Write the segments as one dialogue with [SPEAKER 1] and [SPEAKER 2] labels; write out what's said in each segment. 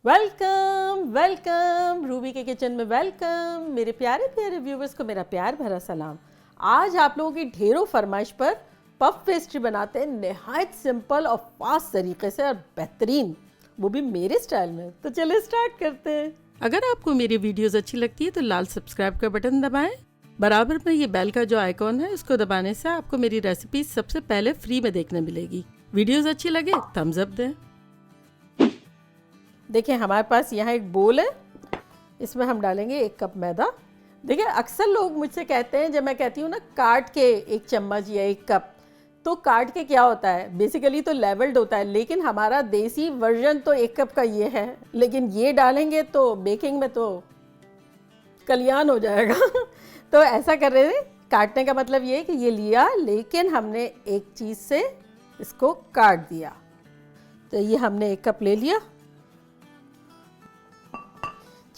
[SPEAKER 1] Welcome welcome Ruby के kitchen में welcome. मेरे प्यारे प्यारे व्यूवर्स को मेरा प्यार भरा सलाम। आज आप लोगों की ढेरों फरमाइश पर पफ पेस्ट्री बनाते हैं नहायत सिंपल और फास्ट तरीके से और बेहतरीन, वो भी मेरे स्टाइल में। तो चलिए स्टार्ट करते हैं। अगर आपको मेरी वीडियोस अच्छी लगती है तो लाल सब्सक्राइब का बटन दबाएं। बराबर में ये बेल का जो आइकॉन है उसको दबाने से आपको मेरी रेसिपी सबसे पहले फ्री में देखने मिलेगी। वीडियोस अच्छी लगे थम्स अप दें। देखिए हमारे पास यहाँ एक बोल है, इसमें हम डालेंगे 1 कप मैदा। देखिए अक्सर लोग मुझसे कहते हैं, जब मैं कहती हूँ ना काट के 1 चम्मच या 1 कप, तो काट के क्या होता है, बेसिकली तो लेवल्ड होता है, लेकिन हमारा देसी वर्जन तो 1 कप का ये है, लेकिन ये डालेंगे तो बेकिंग में तो कल्याण हो जाएगा। तो ऐसा कर रहे हैं, काटने का मतलब ये है कि ये लिया, लेकिन हमने एक चीज़ से इसको काट दिया। तो ये हमने 1 कप ले लिया।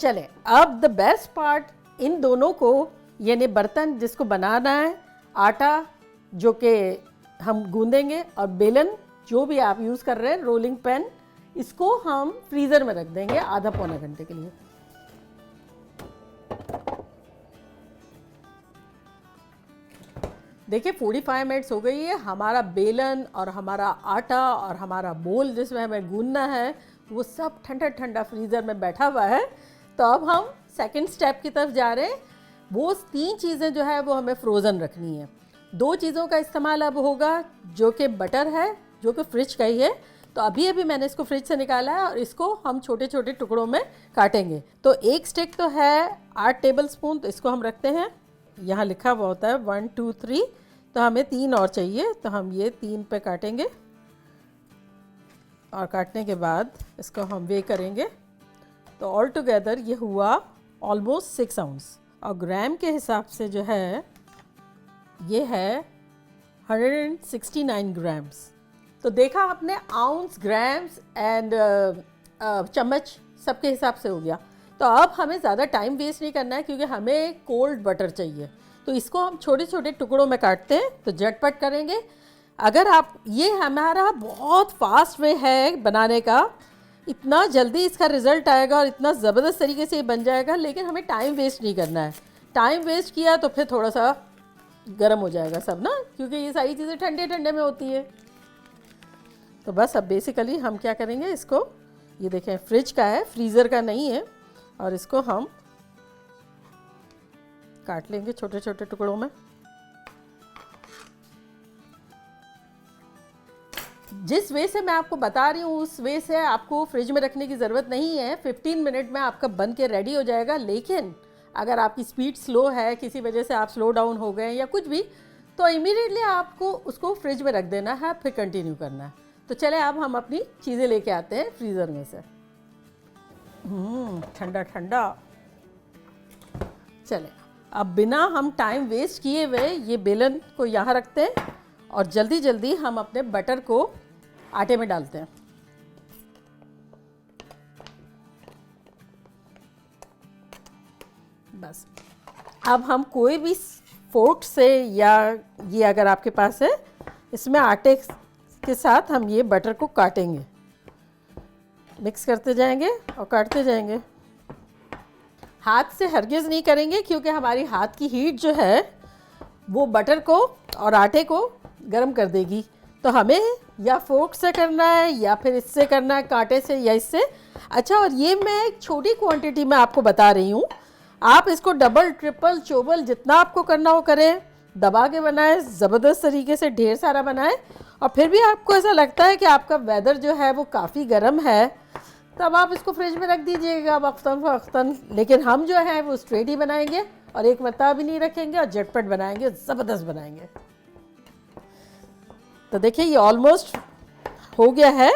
[SPEAKER 1] चले अब द बेस्ट पार्ट, इन दोनों को, यानी बर्तन जिसको बनाना है, आटा जो कि हम गूंदेंगे, और बेलन जो भी आप यूज़ कर रहे हैं, रोलिंग पैन, इसको हम फ्रीज़र में रख देंगे आधा पौना घंटे के लिए। देखिए 45 मिनट्स हो गई है। हमारा बेलन और हमारा आटा और हमारा बोल जिसमें हमें गूंदना है वो सब ठंडा ठंडा फ्रीज़र में बैठा हुआ है। तो अब हम सेकंड स्टेप की तरफ जा रहे हैं। वो 3 चीज़ें जो है वो हमें फ्रोज़न रखनी है। 2 चीज़ों का इस्तेमाल अब होगा, जो कि बटर है, जो कि फ्रिज का ही है। तो अभी अभी मैंने इसको फ्रिज से निकाला है और इसको हम छोटे छोटे टुकड़ों में काटेंगे। तो 1 स्टिक तो है 8 टेबल स्पून, तो इसको हम रखते हैं। यहाँ लिखा हुआ होता है 1 2 3, तो हमें 3 और चाहिए, तो हम ये 3 पे काटेंगे और काटने के बाद इसको हम वे करेंगे। तो ऑल टुगेदर ये हुआ ऑलमोस्ट 6 आउंस, और ग्राम के हिसाब से जो है ये है 169 ग्राम्स। तो देखा आपने, आउंस, ग्राम्स एंड चम्मच सबके हिसाब से हो गया। तो अब हमें ज़्यादा टाइम वेस्ट नहीं करना है, क्योंकि हमें कोल्ड बटर चाहिए। तो इसको हम छोटे छोटे टुकड़ों में काटते हैं, तो झटपट करेंगे। अगर आप, ये हमारा बहुत फास्ट वे है बनाने का, इतना जल्दी इसका रिज़ल्ट आएगा और इतना ज़बरदस्त तरीके से ये बन जाएगा, लेकिन हमें टाइम वेस्ट नहीं करना है। टाइम वेस्ट किया तो फिर थोड़ा सा गर्म हो जाएगा सब ना, क्योंकि ये सारी चीज़ें ठंडे ठंडे में होती है। तो बस अब बेसिकली हम क्या करेंगे, इसको, ये देखें फ्रिज का है, फ्रीज़र का नहीं है, और इसको हम काट लेंगे छोटे छोटे टुकड़ों में। जिस वे से मैं आपको बता रही हूँ उस वे से आपको फ्रिज में रखने की ज़रूरत नहीं है। 15 मिनट में आपका बन के रेडी हो जाएगा। लेकिन अगर आपकी स्पीड स्लो है, किसी वजह से आप स्लो डाउन हो गए या कुछ भी, तो इमीडिएटली आपको उसको फ्रिज में रख देना है, फिर कंटिन्यू करना है। तो चले अब हम अपनी चीज़ें लेके आते हैं फ्रीज़र में से। ठंडा ठंडा। चले अब बिना हम टाइम वेस्ट किए हुए ये बेलन को यहाँ रखते हैं, और जल्दी जल्दी हम अपने बटर को आटे में डालते हैं। बस अब हम कोई भी फोर्क से, या ये अगर आपके पास है, इसमें आटे के साथ हम ये बटर को काटेंगे, मिक्स करते जाएंगे और काटते जाएंगे। हाथ से हरगिज़ नहीं करेंगे, क्योंकि हमारी हाथ की हीट जो है वो बटर को और आटे को गर्म कर देगी। तो हमें या फोर्क से करना है या फिर इससे करना है, कांटे से या इससे। अच्छा, और ये मैं एक छोटी क्वांटिटी में आपको बता रही हूँ। आप इसको डबल ट्रिपल चोबल जितना आपको करना हो करें, दबा के बनाएं, ज़बरदस्त तरीके से ढेर सारा बनाएं। और फिर भी आपको ऐसा लगता है कि आपका वेदर जो है वो काफ़ी गर्म है, तब आप इसको फ्रिज में रख दीजिएगा वक्तन फ़वक्तन। लेकिन हम जो है वो स्ट्रेट ही बनाएंगे, और एक मरतबा भी नहीं रखेंगे, और झटपट बनाएंगे, ज़बरदस्त बनाएंगे। तो देखिए ये ऑलमोस्ट हो गया है।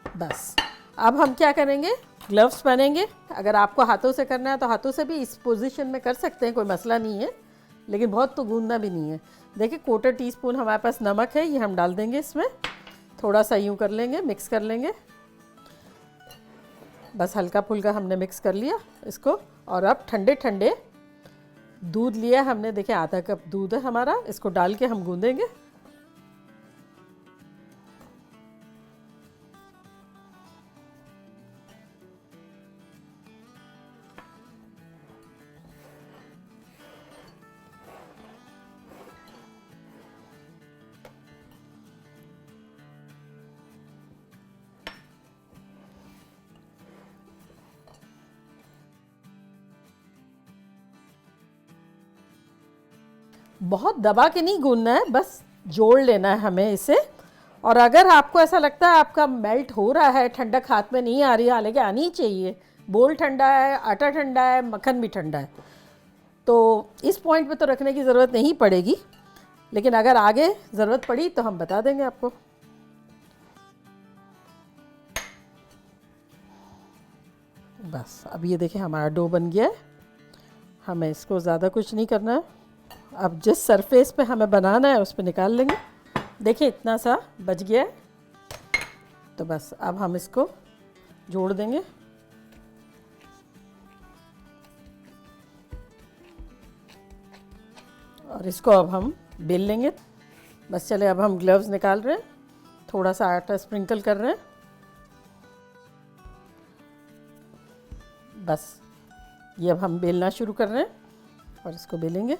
[SPEAKER 1] बस अब हम क्या करेंगे, ग्लव्स पहनेंगे। अगर आपको हाथों से करना है तो हाथों से भी इस पोजीशन में कर सकते हैं, कोई मसला नहीं है, लेकिन बहुत तो गूंदना भी नहीं है। देखिए 1/4 टीस्पून हमारे पास नमक है, ये हम डाल देंगे इसमें। थोड़ा सा यूँ कर लेंगे, मिक्स कर लेंगे। बस हल्का फुल्का हमने मिक्स कर लिया इसको। और अब ठंडे ठंडे दूध लिया हमने, देखिए आधा कप दूध है हमारा, इसको डाल के हम गूंदेंगे। बहुत दबा के नहीं गूंदना है, बस जोड़ लेना है हमें इसे। और अगर आपको ऐसा लगता है आपका मेल्ट हो रहा है, ठंडक हाथ में नहीं आ रही है, हालांकि आनी चाहिए, बोल ठंडा है, आटा ठंडा है, मक्खन भी ठंडा है, तो इस पॉइंट पे तो रखने की ज़रूरत नहीं पड़ेगी, लेकिन अगर आगे ज़रूरत पड़ी तो हम बता देंगे आपको। बस अब ये देखें हमारा डो बन गया है। हमें इसको ज़्यादा कुछ नहीं करना है। अब जिस सरफेस पे हमें बनाना है उस पर निकाल लेंगे। देखिए इतना सा बच गया है, तो बस अब हम इसको जोड़ देंगे। और इसको अब हम बेल लेंगे। बस चले, अब हम ग्लव्स निकाल रहे हैं, थोड़ा सा आटा स्प्रिंकल कर रहे हैं। बस ये अब हम बेलना शुरू कर रहे हैं और इसको बेलेंगे।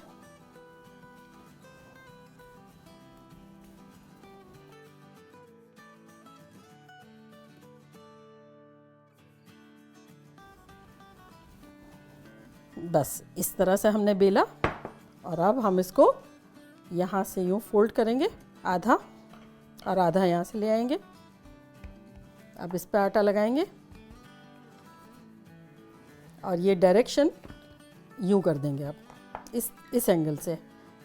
[SPEAKER 1] बस इस तरह से हमने बेला और अब हम इसको यहाँ से यूँ फोल्ड करेंगे आधा, और आधा यहाँ से ले आएंगे। अब इस पे आटा लगाएंगे और ये डायरेक्शन यूँ कर देंगे। अब इस एंगल से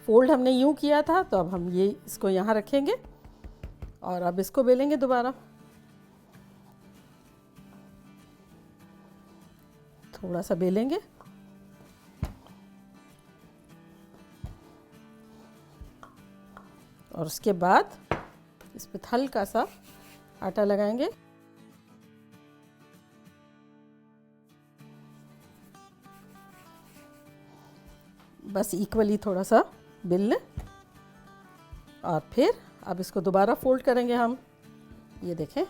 [SPEAKER 1] फोल्ड हमने यूँ किया था, तो अब हम ये इसको यहाँ रखेंगे और अब इसको बेलेंगे दोबारा। थोड़ा सा बेलेंगे और उसके बाद इस पर हल्का सा आटा लगाएंगे। बस इक्वली थोड़ा सा बेल लें और फिर अब इसको दोबारा फोल्ड करेंगे हम। ये देखें,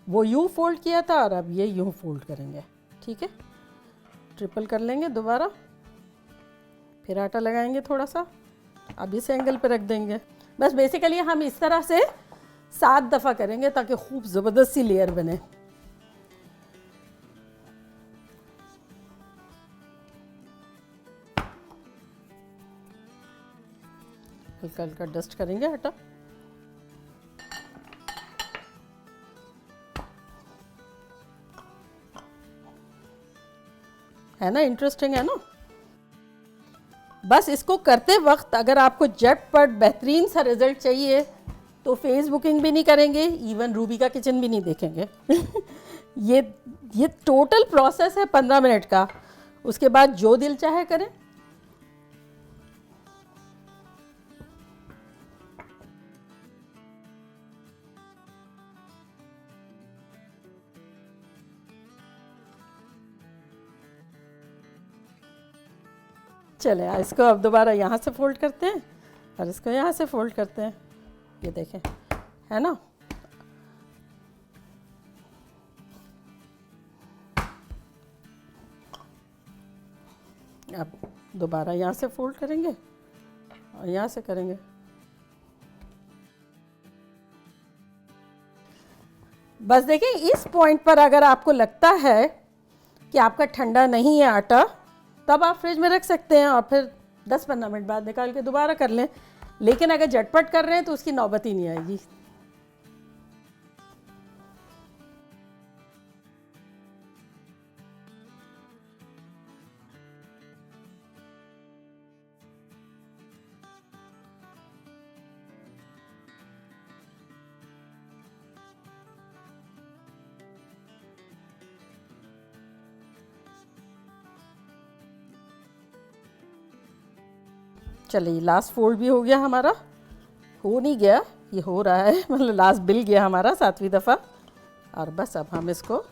[SPEAKER 1] वो यूँ फोल्ड किया था और अब ये यूँ फोल्ड करेंगे। ठीक है, ट्रिपल कर लेंगे दोबारा, फिर आटा लगाएंगे थोड़ा सा, अब इस एंगल पे रख देंगे। बस बेसिकली हम इस तरह से 7 दफ़ा करेंगे ताकि खूब ज़बरदस्त सी लेयर बने। हल्का हल्का डस्ट करेंगे आटा। है ना, इंटरेस्टिंग है ना। बस इसको करते वक्त अगर आपको झटपट बेहतरीन सा रिजल्ट चाहिए तो फेसबुकिंग भी नहीं करेंगे, इवन रूबी का किचन भी नहीं देखेंगे। ये टोटल प्रोसेस है 15 मिनट का। उसके बाद जो दिल चाहे करें। चले इसको अब दोबारा यहाँ से फोल्ड करते हैं और इसको यहाँ से फोल्ड करते हैं। ये देखें, है ना। अब दोबारा यहाँ से फोल्ड करेंगे और यहाँ से करेंगे। बस देखिए, इस पॉइंट पर अगर आपको लगता है कि आपका ठंडा नहीं है आटा, तब आप फ्रिज में रख सकते हैं और फिर 10-15 मिनट बाद निकाल के दोबारा कर लें। लेकिन अगर झटपट कर रहे हैं तो उसकी नौबत ही नहीं आएगी। चलिए, लास्ट फोल्ड भी हो गया हमारा। हो नहीं गया, ये हो रहा है, मतलब लास्ट बिल गया हमारा 7वीं दफ़ा। और बस अब हम इसको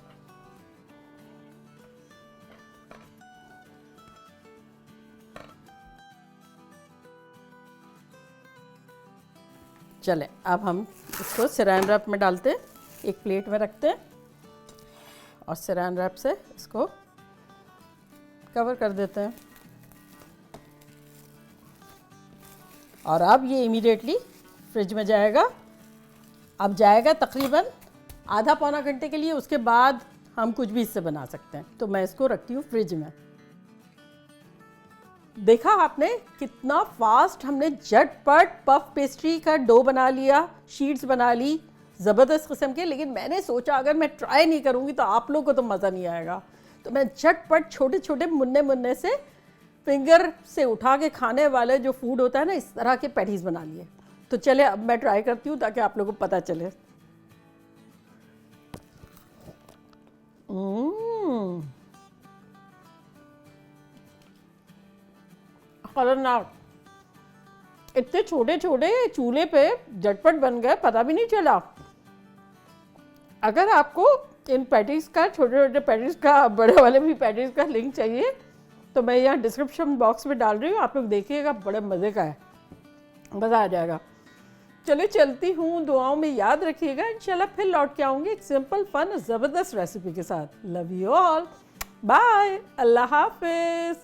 [SPEAKER 1] चलें, अब हम इसको सैरान रैप में डालते हैं, एक प्लेट में रखते हैं और सैरान रैप से इसको कवर कर देते हैं। और अब ये इमीडिएटली फ्रिज में जाएगा। अब जाएगा तकरीबन आधा पौना घंटे के लिए। उसके बाद हम कुछ भी इससे बना सकते हैं। तो मैं इसको रखती हूँ फ्रिज में। देखा आपने कितना फास्ट हमने झटपट पफ पेस्ट्री का डो बना लिया, शीट्स बना ली, ज़बरदस्त किस्म के। लेकिन मैंने सोचा अगर मैं ट्राई नहीं करूँगी तो आप लोगों को तो मज़ा नहीं आएगा, तो मैं झटपट छोटे छोटे मुन्ने मुन्ने से फिंगर से उठा के खाने वाले जो फूड होता है ना, इस तरह के पैटीज़ बना लिए। तो चले अब मैं ट्राई करती हूँ ताकि आप लोगों को पता चले। खतरनाक, इतने छोटे छोटे चूल्हे पे झटपट बन गए, पता भी नहीं चला। अगर आपको इन पैटीज़ का, छोटे छोटे पैटीज़ का, बड़े वाले भी पैटीज़ का लिंक चाहिए तो मैं यहाँ डिस्क्रिप्शन बॉक्स में डाल रही हूँ, आप लोग देखिएगा, बड़े मज़े का है, मज़ा आ जाएगा। चलिए चलती हूँ, दुआओं में याद रखिएगा, इंशाल्लाह फिर लौट के आऊँगी एक सिंपल फन ज़बरदस्त रेसिपी के साथ। लव यू ऑल, बाय, अल्लाह हाफिज़।